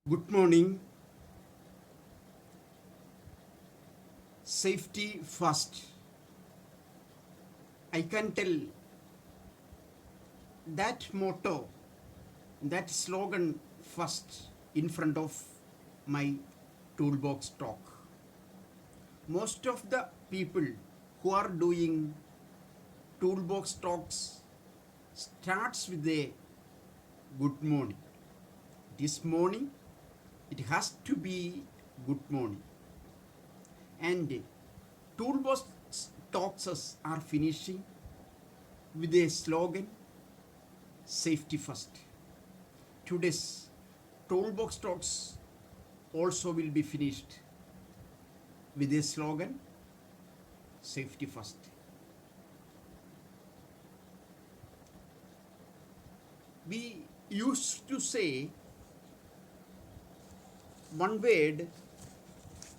Good morning. Safety first. I can tell that motto, that slogan first in front of my toolbox talk. Most of the people who are doing toolbox talks starts with a good morning. This morning, it has to be good morning. And toolbox talks are finishing with a slogan, safety first. Today's toolbox talks also will be finished with a slogan, safety first. We used to say one word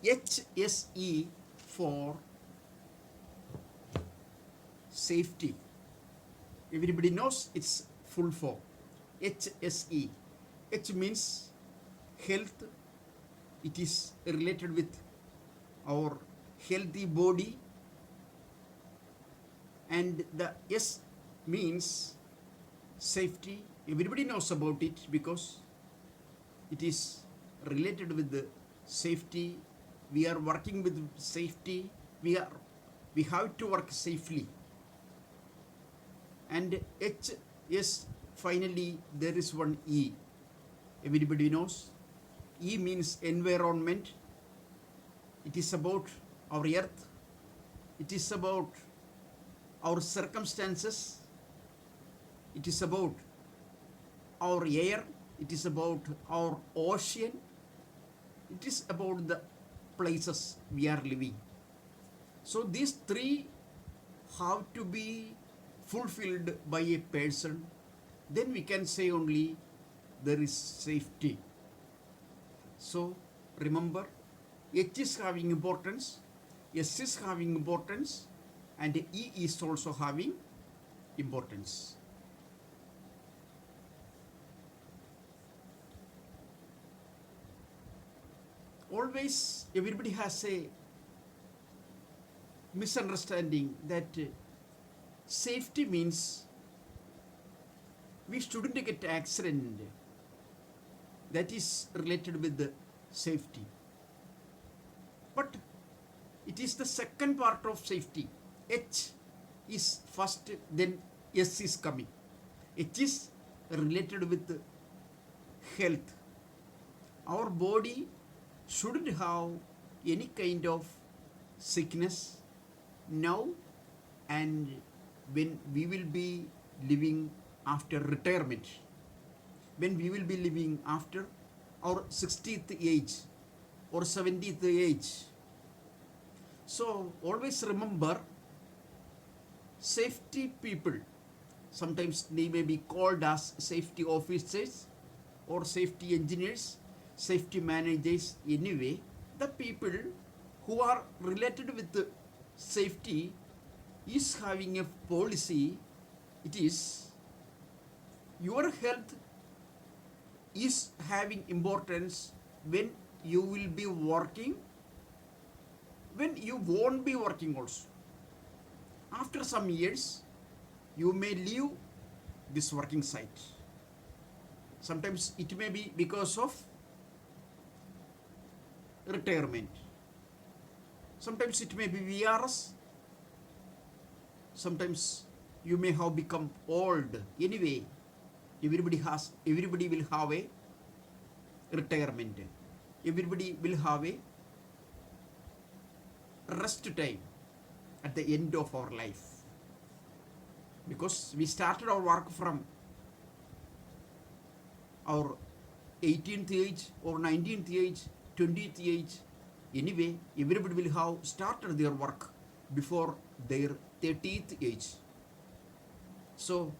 HSE for safety. Everybody knows its full form. HSE. H means health. It is related with our healthy body. And the S means safety. Everybody knows about it because it is related with the safety. We are working with safety. We have to work safely. And H, yes, finally there is one E. Everybody knows. E means environment. It is about our earth. It is about our circumstances. It is about our air. It is about our ocean. It is about the places we are living. So these three have to be fulfilled by a person. Then we can say only there is safety. So remember, H is having importance, S is having importance, and E is also having importance. Always everybody has a misunderstanding that safety means we shouldn't get accident. That is related with the safety. But it is the second part of safety. H is first, then S is coming. H is related with health. Our body shouldn't have any kind of sickness now and when we will be living after retirement, when we will be living after our 60th age or 70th age. So always remember, safety people, sometimes they may be called as safety officers or safety engineers, safety managers. Anyway, the people who are related with the safety is having a policy. It is your health is having importance when you will be working, when you won't be working also. After some years, you may leave this working site. Sometimes it may be because of retirement. Sometimes it may be VRS. Sometimes you may have become old. Anyway, everybody will have a retirement. Everybody will have a rest time at the end of our life. Because we started our work from our 18th age or 19th age, 20th age. Anyway, everybody will have started their work before their 30th age. So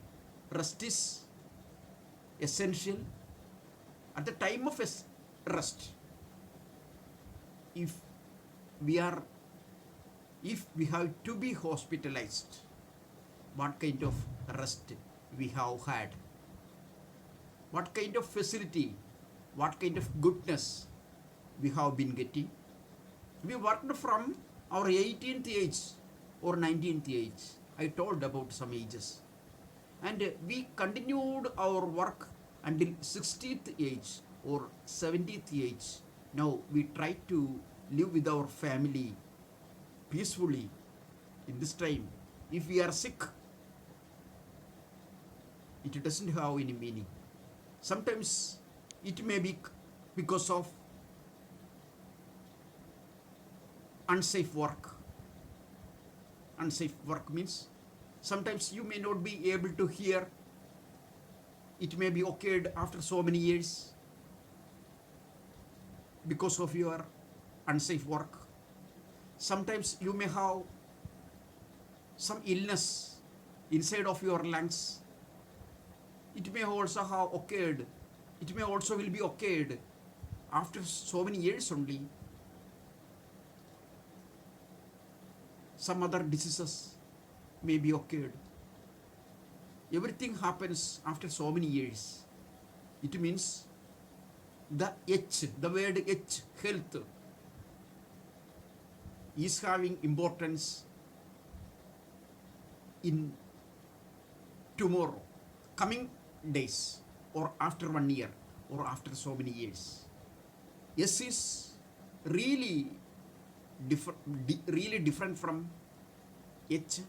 rest is essential. At the time of rest, if we have to be hospitalized, what kind of rest we have had, what kind of facility what kind of goodness we have been getting. We worked from our 18th age or 19th age. I told about some ages. And we continued our work until 60th age or 70th age. Now we try to live with our family peacefully. In this time, if we are sick, it doesn't have any meaning. Sometimes it may be because of unsafe work. Unsafe work means sometimes you may not be able to hear. It may be occurred after so many years because of your unsafe work. Sometimes you may have some illness inside of your lungs. It may also have occurred. It may also will be occurred after so many years only. Some other diseases may be occurred. Everything happens after so many years. It means the H, the word H, health, is having importance in tomorrow, coming days, or after 1 year, or after so many years. S is really different from H.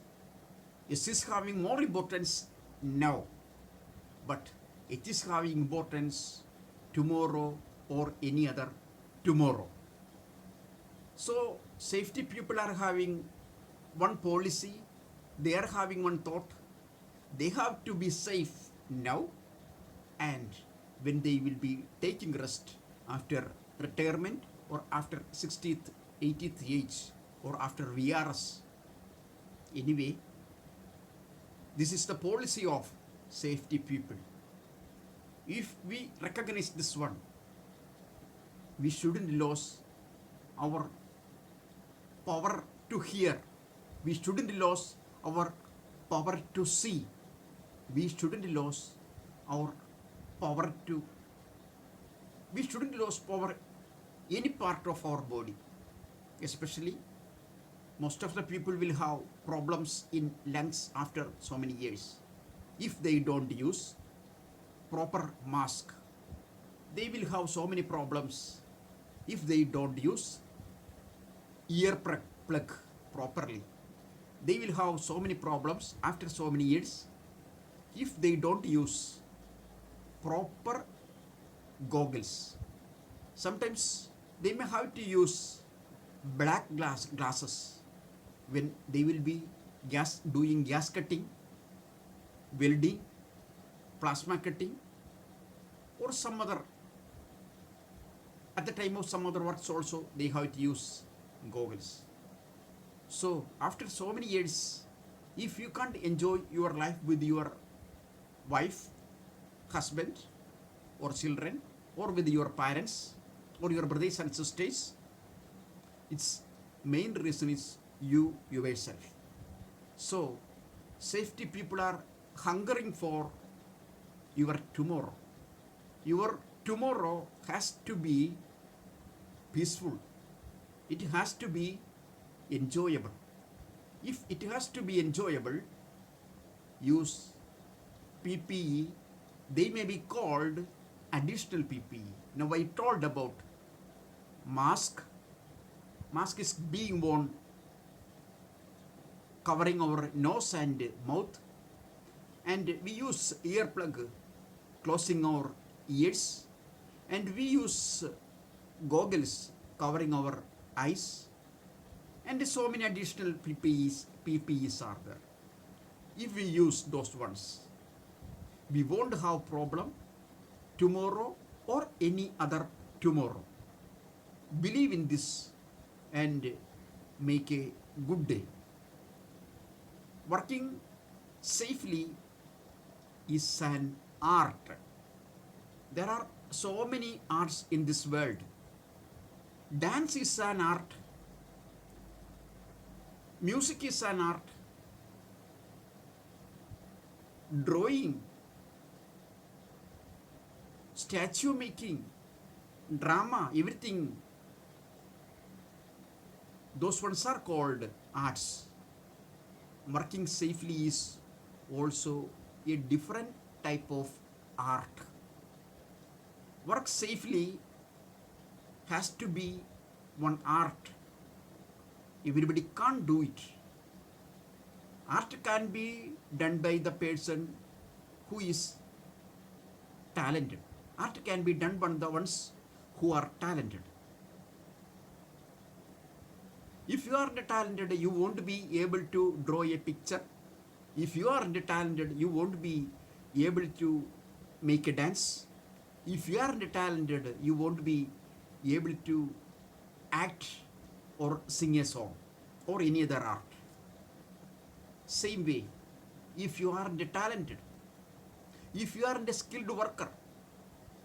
S is having more importance now, but H is having importance tomorrow or any other tomorrow. So safety people are having one policy, they are having one thought. They have to be safe now, and when they will be taking rest after retirement or after 60th, 80th age or after VRS. Anyway, this is the policy of safety people. If we recognize this one, we shouldn't lose our power to hear. We shouldn't lose our power to see. We shouldn't lose our power to, we shouldn't lose power any part of our body. Especially, most of the people will have problems in lungs after so many years. If they don't use proper mask, they will have so many problems. If they don't use ear plug properly, they will have so many problems after so many years. If they don't use proper goggles, sometimes they may have to use black glasses when they will be doing gas cutting, welding, plasma cutting, or some other, at the time of some other works also they have to use goggles. So after so many years, if you can't enjoy your life with your wife, husband, or children, or with your parents, or your brothers and sisters, its main reason is you yourself. So safety people are hungering for your tomorrow. Your tomorrow has to be peaceful. It has to be enjoyable. If it has to be enjoyable, use PPE. They may be called additional PPE. Now I told about mask. Mask is being worn covering our nose and mouth, and we use earplug closing our ears, and we use goggles covering our eyes, and so many additional PPEs are there. If we use those ones, we won't have problem tomorrow or any other tomorrow. Believe in this and make a good day. Working safely is an art. There are so many arts in this world. Dance is an art. Music is an art. Drawing, statue making, drama, everything, those ones are called arts. Working safely is also a different type of art. Work safely has to be one art. Everybody can't do it. Art can be done by the person who is talented. Art can be done by the ones who are talented. If you aren't talented, you won't be able to draw a picture. If you aren't talented, you won't be able to make a dance. If you aren't talented, you won't be able to act or sing a song or any other art. Same way, if you aren't talented, if you aren't a skilled worker,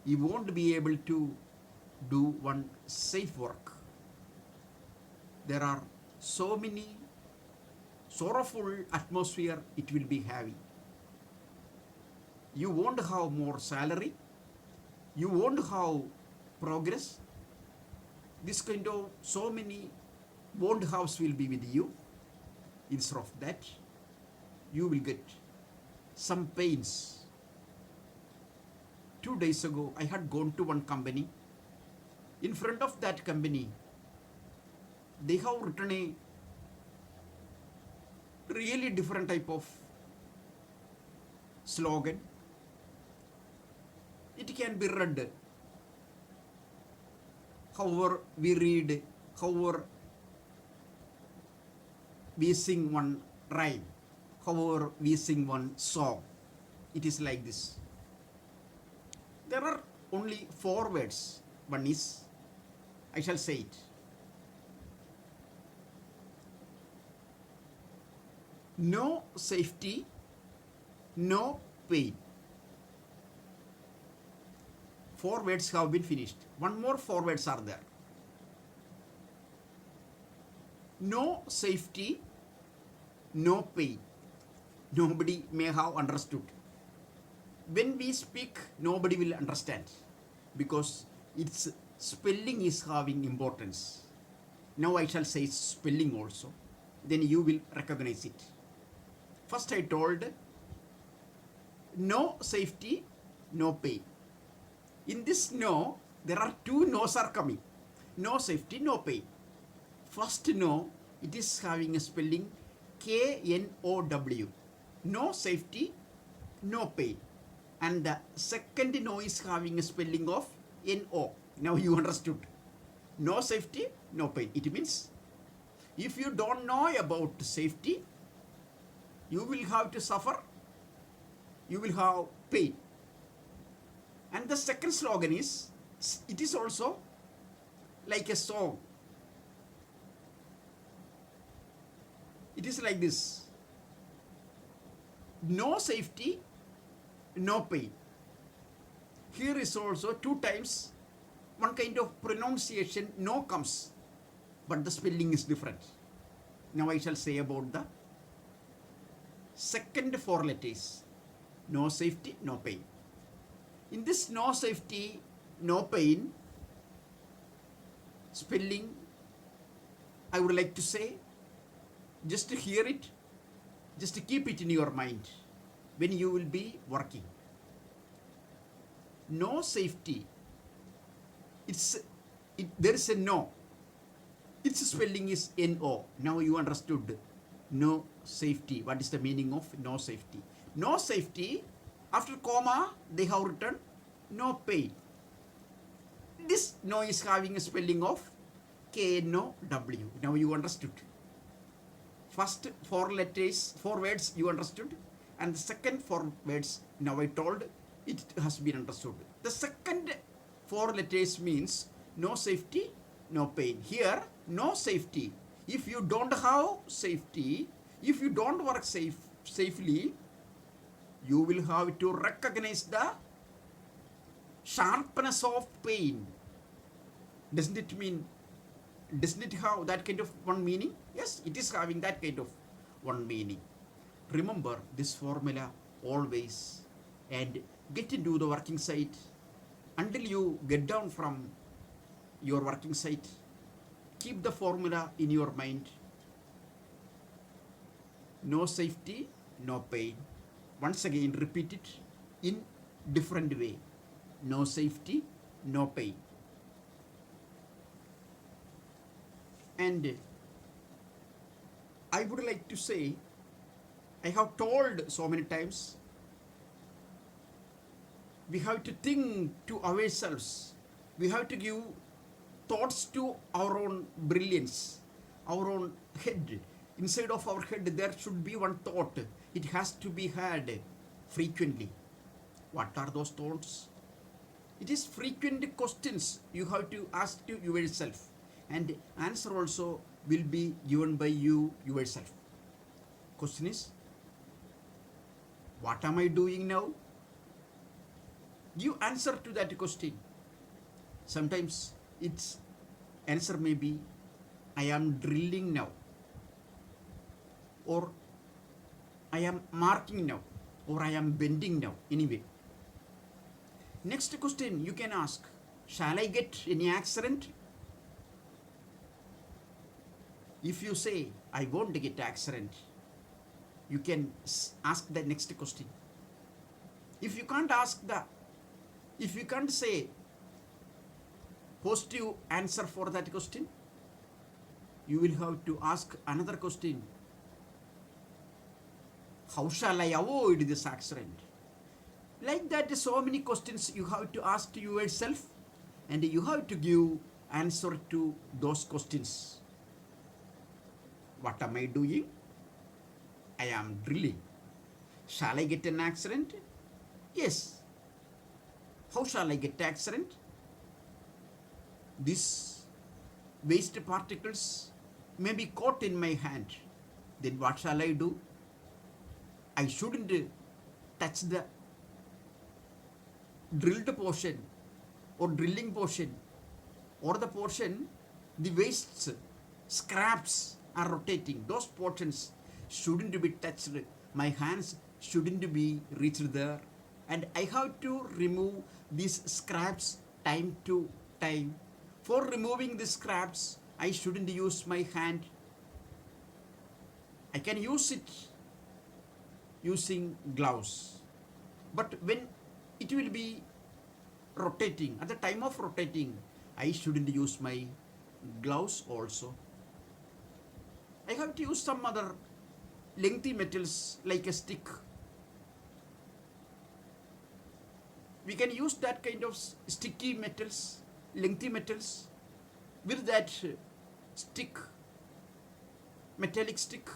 you won't be able to do one safe work. There are so many sorrowful atmosphere it will be having. You won't have more salary. You won't have progress. This kind of so many bond house will be with you. Instead of that, you will get some pains. 2 days ago, I had gone to one company. In front of that company, they have written a really different type of slogan. It can be read however we read, however we sing one rhyme, however we sing one song. It is like this. There are only 4 words. One is, I shall say it. No safety, no pain. 4 words have been finished. One more 4 words are there. No safety, no pain. Nobody may have understood. When we speak, nobody will understand because its spelling is having importance. Now I shall say spelling also. Then you will recognize it. First I told no safety, no pain. In this no, there are 2 no's are coming. No safety, no pain. First no, it is having a spelling K-N-O-W. No safety, no pain. And the second no is having a spelling of N-O. Now you understood. No safety, no pain. It means if you don't know about safety, you will have to suffer. You will have pain. And the second slogan is, it is also like a song. It is like this. No safety, no pain. Here is also 2 times one kind of pronunciation no comes, but the spelling is different. Now I shall say about the second 4 letters. No safety, no pain. In this no safety, no pain spelling, I would like to say, just to hear it, just to keep it in your mind when you will be working. No safety. There is a no. Its spelling is N-O. Now you understood. No safety. What is the meaning of no safety? No safety. After comma, they have written no pain. This no is having a spelling of K-N-O-W. Now you understood. First 4 letters, 4 words you understood. And the second 4 words, now I told, it has been understood. The second 4 letters means no safety, no pain. Here, no safety. If you don't have safety, if you don't work safely, you will have to recognize the sharpness of pain. Doesn't it have that kind of one meaning? Yes, it is having that kind of one meaning. Remember this formula always and get into the working site until you get down from your working site. Keep the formula in your mind. No safety, no pain. Once again, repeat it in different way. No safety, no pain. And I would like to say, I have told so many times, we have to think to ourselves. We have to give thoughts to our own brilliance, our own head. Inside of our head, there should be one thought. It has to be had frequently. What are those thoughts? It is frequent questions you have to ask to yourself, and answer also will be given by you yourself. Question is, what am I doing now? Give answer to that question. Sometimes its answer may be, I am drilling now, or I am marking now, or I am bending now. Anyway, next question you can ask, shall I get any accident? If you say, I won't get accident, you can ask the next question. If you can't say positive answer for that question, you will have to ask another question. How shall I avoid this accident? Like that, so many questions you have to ask to yourself, and you have to give answer to those questions. What am I doing? I am drilling. Shall I get an accident? Yes. How shall I get accident? These waste particles may be caught in my hand. Then what shall I do? I shouldn't touch the drilled portion or drilling portion, or the portion, the wastes, scraps are rotating. Those portions shouldn't be touched. My hands shouldn't be reached there. And I have to remove these scraps time to time. For removing the scraps, I shouldn't use my hand. I can use it using gloves. But when it will be rotating, at the time of rotating, I shouldn't use my gloves also. I have to use some other lengthy metals like a stick. We can use that kind of sticky metals, lengthy metals. With that stick, metallic stick,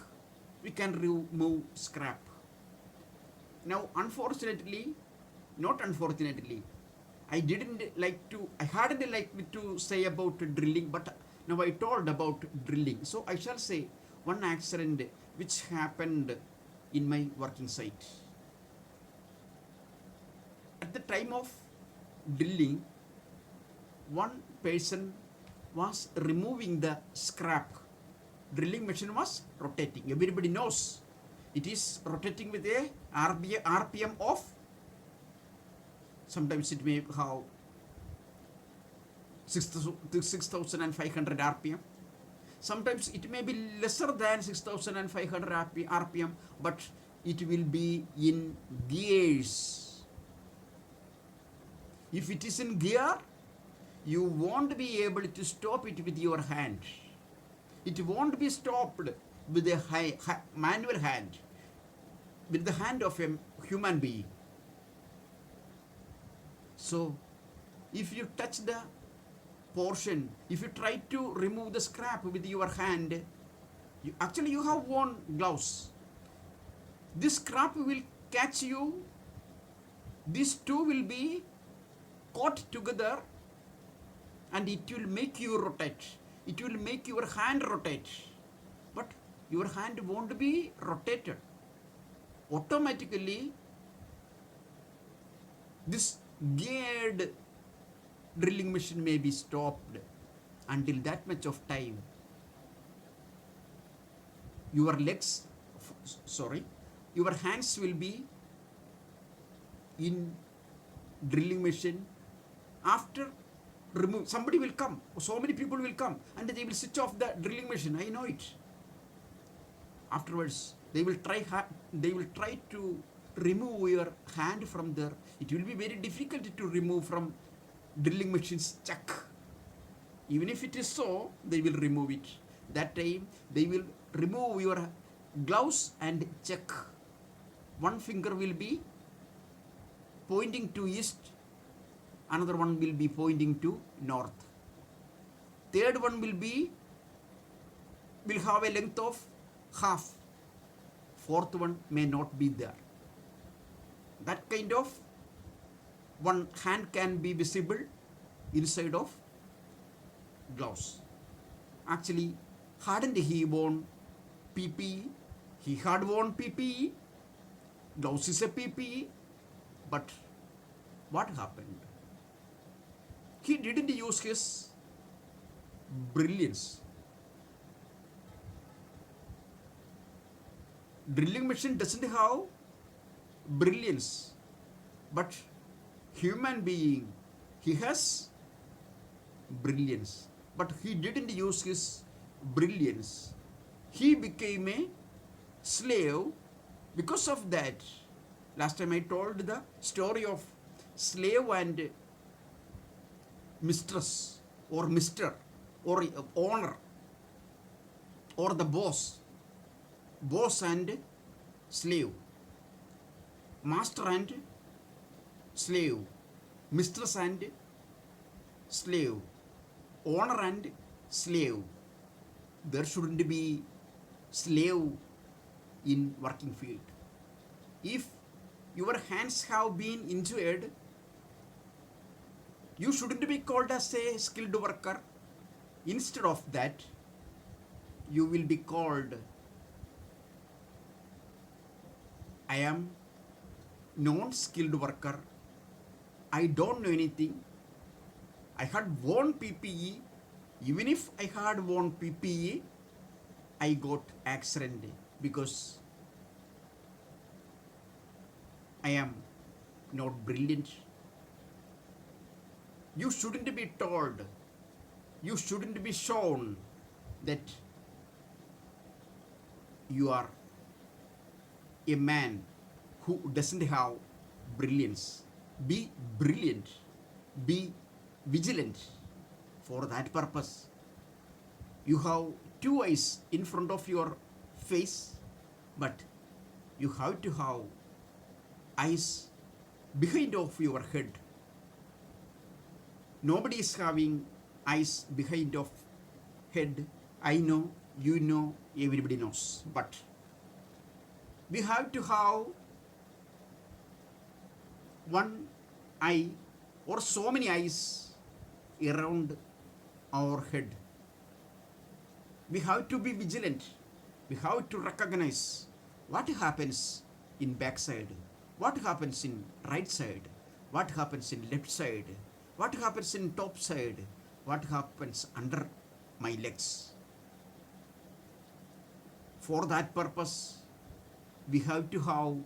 we can remove scrap. Now, not unfortunately, I hadn't like to say about drilling, but now I told about drilling. So I shall say one accident which happened in my working site. At the time of drilling, one person was removing the scrap. Drilling machine was rotating. Everybody knows it is rotating with a RPM of, sometimes it may have 6,500 RPM. Sometimes it may be lesser than 6,500 RPM, but it will be in gears. If it is in gear, you won't be able to stop it with your hand. It won't be stopped with a manual hand, with the hand of a human being. So, if you touch the portion, if you try to remove the scrap with your hand, you have worn gloves. This scrap will catch you. These two will be caught together, and it will make you rotate. It will make your hand rotate. But your hand won't be rotated. Automatically, this geared drilling machine may be stopped. Until that much of time, your hands will be in drilling machine. After remove. Somebody will come, so many people will come, and they will switch off the drilling machine. I know it. Afterwards, they will try to remove your hand from there. It will be very difficult to remove from drilling machine's chuck. Even if it is so, they will remove it. That time, they will remove your gloves and check. One finger will be pointing to east, another one will be pointing to north. Third one will have a length of half. Fourth one may not be there. That kind of one hand can be visible inside of gloves. Actually, hadn't he worn PPE? He had worn PPE. Gloves is a PPE. But what happened? He didn't use his brilliance. Drilling machine doesn't have brilliance, but human being, he has brilliance, but he didn't use his brilliance. He became a slave because of that. Last time I told the story of slave and mistress or mister or owner or the boss and slave, master and slave, mistress and slave, owner and slave. There shouldn't be slave in working field. If your hands have been injured, you shouldn't be called as a skilled worker. Instead of that, you will be called, I am non-skilled worker. I don't know anything. I had worn PPE. Even if I had worn PPE, I got accident because I am not brilliant. You shouldn't be told, you shouldn't be shown that you are a man who doesn't have brilliance. Be brilliant. Be vigilant. For that purpose, you have two eyes in front of your face, but you have to have eyes behind of your head. Nobody is having eyes behind of head. I know, you know, everybody knows. But we have to have one eye or so many eyes around our head. We have to be vigilant. We have to recognize what happens in backside, what happens in right side, what happens in left side, what happens in top side, what happens under my legs. For that purpose, we have to have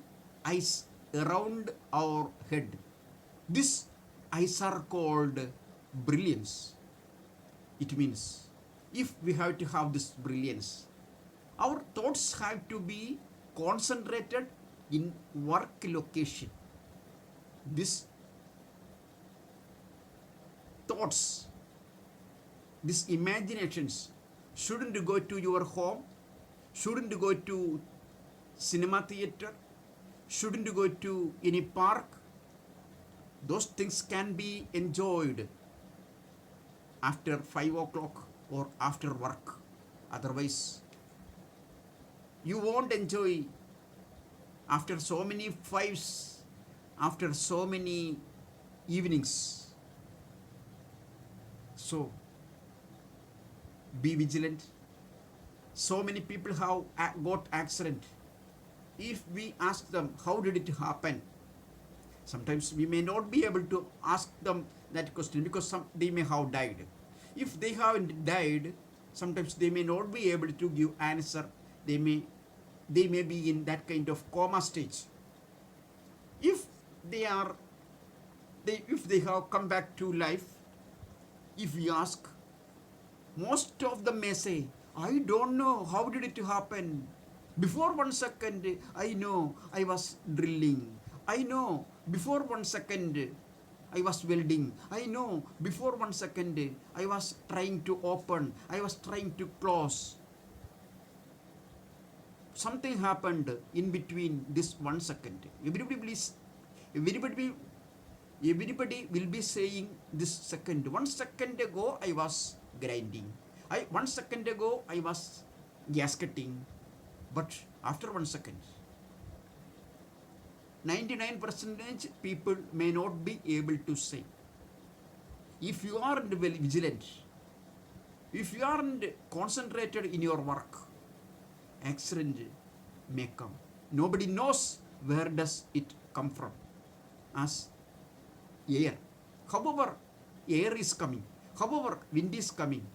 eyes around our head. These eyes are called brilliance. It means if we have to have this brilliance, our thoughts have to be concentrated in work location. This thoughts, these imaginations shouldn't go to your home, shouldn't go to cinema theater, shouldn't go to any park. Those things can be enjoyed after 5 o'clock or after work. Otherwise, you won't enjoy after so many fives, after so many evenings. So, be vigilant. So many people have got accident. If we ask them, how did it happen? Sometimes we may not be able to ask them that question because they may have died. If they haven't died, sometimes they may not be able to give answer. They may be in that kind of coma stage. If they have come back to life, If we ask, most of them may say, I don't know how did it happen. Before 1 second, I know I was drilling. I know before 1 second, I was welding. I know before 1 second, I was trying to open. I was trying to close. Something happened in between this 1 second. Everybody will be saying this second. 1 second ago, I was grinding. 1 second ago, I was gasketing. But after 1 second, 99% people may not be able to say. If you aren't vigilant, if you aren't concentrated in your work, accident may come. Nobody knows where does it come from. As air. However, air is coming. However, wind is coming.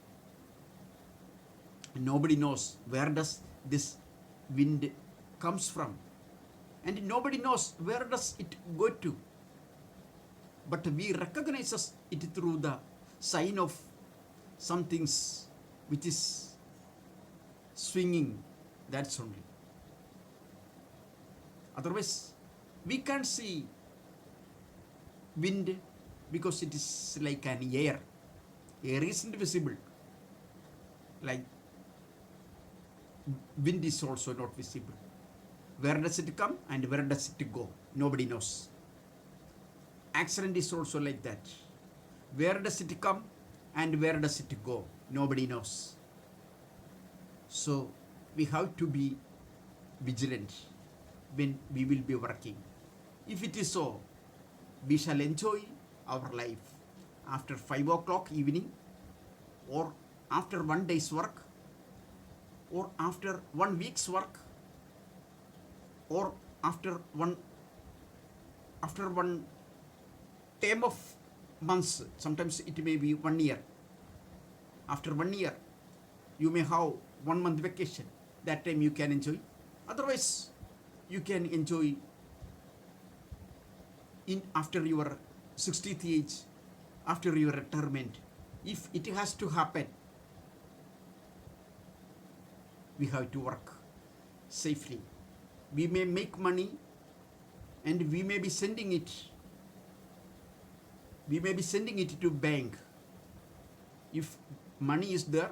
Nobody knows where does this wind comes from. And nobody knows where does it go to. But we recognize it through the sign of some things which is swinging. That's only. Otherwise, we can't see wind because it is like an air. Air isn't visible. Like wind is also not visible. Where does it come and where does it go? Nobody knows. Accident is also like that. Where does it come and where does it go? Nobody knows. So we have to be vigilant when we will be working. If it is so, we shall enjoy our life after 5 o'clock evening, or after 1 day's work, or after 1 week's work, or after one term of months. Sometimes it may be 1 year. After 1 year, you may have 1 month vacation. That time you can enjoy. Otherwise, you can enjoy in after your 60th age, after your retirement. If it has to happen, we have to work safely. We may make money and we may be sending it. We may be sending it to bank. If money is there,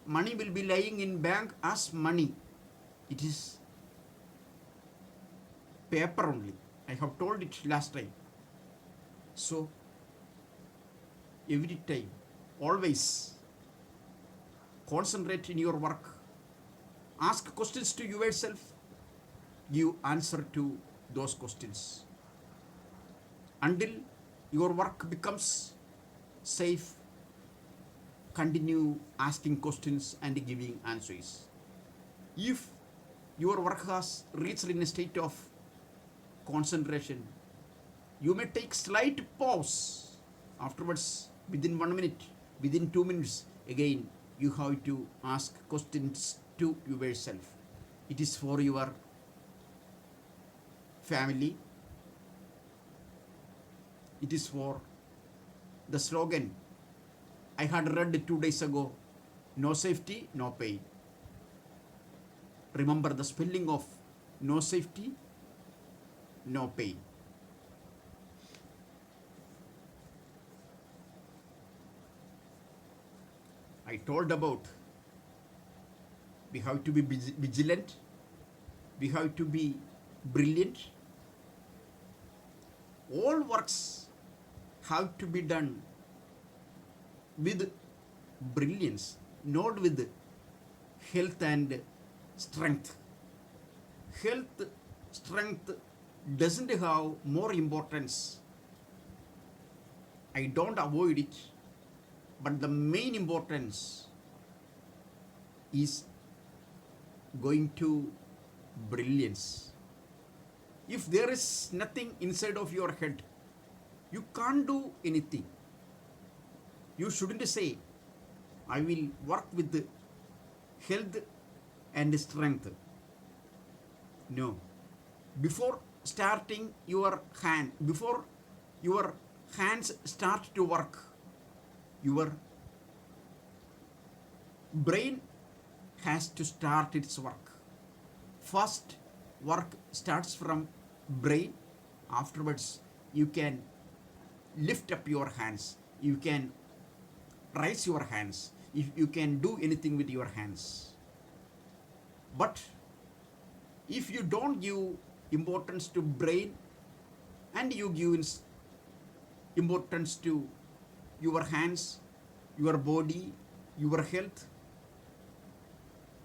money will be lying in bank as money. It is paper only. I have told it last time. So, every time, always concentrate in your work. Ask questions to yourself. Give answer to those questions. Until your work becomes safe, continue asking questions and giving answers. If your work has reached in a state of concentration, you may take slight pause. Afterwards, within 1 minute, within 2 minutes, again you have to ask questions to yourself. It is for your family. It is for the slogan I had read 2 days ago: no safety, no pain. Remember the spelling of no safety, no pain. I told about we have to be vigilant, we have to be brilliant. All works have to be done with brilliance, not with health and strength. Health, strength doesn't have more importance. I don't avoid it, but the main importance is going to brilliance. If there is nothing inside of your head, you can't do anything. You shouldn't say, I will work with health and strength. No. Before starting your hand, before your hands start to work, your brain has to start its work. First, work starts from brain. Afterwards, you can lift up your hands. You can raise your hands. If you can do anything with your hands. But if you don't give importance to brain and you give importance to your hands, your body, your health,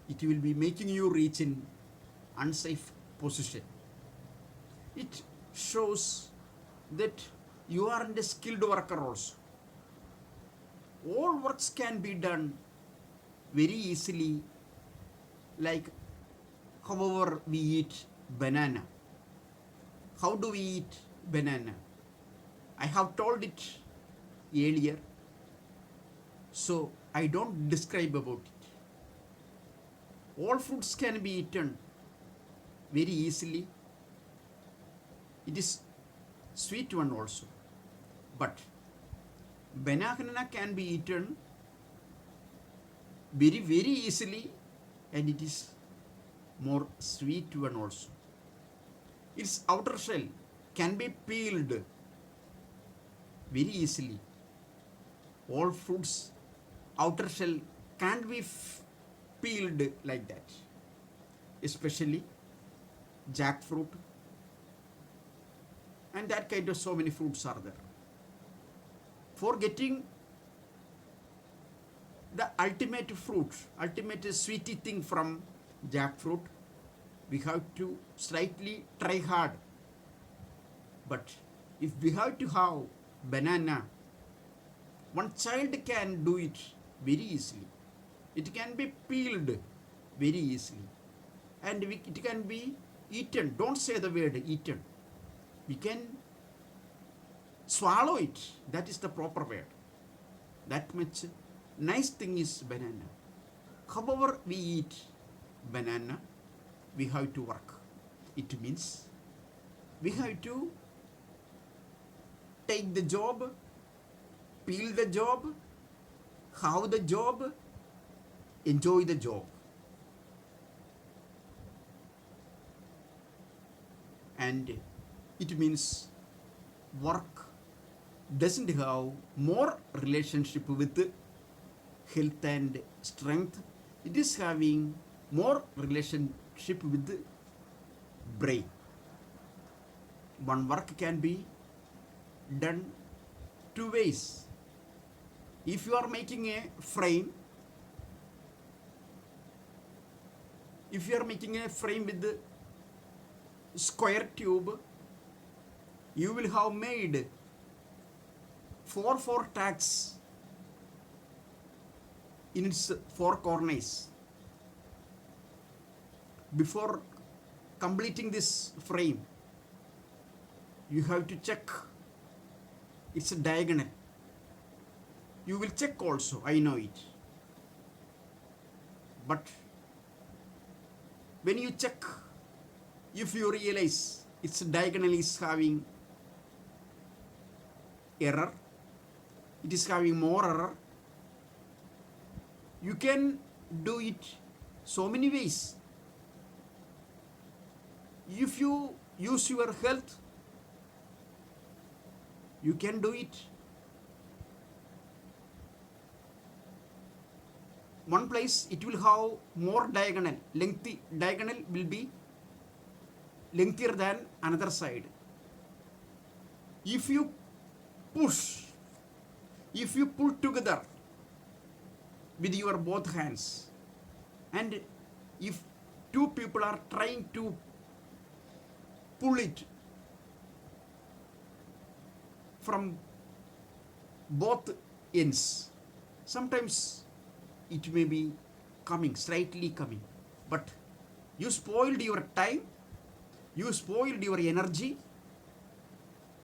it will be making you reach in unsafe position. It shows that you aren't a skilled worker also. All works can be done very easily, like however we eat banana. How do we eat banana? I have told it earlier, so I don't describe about it. All fruits can be eaten very easily. It is sweet one also, but banana can be eaten very easily, and it is more sweet one also. Its outer shell can be peeled very easily. All fruits outer shell can't be peeled like that, especially jackfruit, and that kind of so many fruits are there. For getting the ultimate fruit, ultimate sweety thing from jackfruit, we have to slightly try hard. But if we have to have banana, one child can do it very easily. It can be peeled very easily, and it can be eaten. Don't say the word eaten. We can swallow it. That is the proper word. That much nice thing is banana. However we eat banana, we have to work. It means we have to take the job, peel the job, have the job, enjoy the job. And it means work doesn't have more relationship with health and strength. It is having more relationship with brain. One work can be done two ways. If you are making a frame, with square tube, you will have made four tacks in its four corners. Before completing this frame, you have to check its diagonal. You will check also, I know it. But when you check, if you realize its diagonal is having error, it is having more error, you can do it so many ways. If you use your health, you can do it. One place it will have more diagonal, lengthy diagonal will be lengthier than another side. If you pull together with your both hands, and if two people are trying to pull it from both ends, sometimes it may be slightly coming, but you spoiled your time, you spoiled your energy,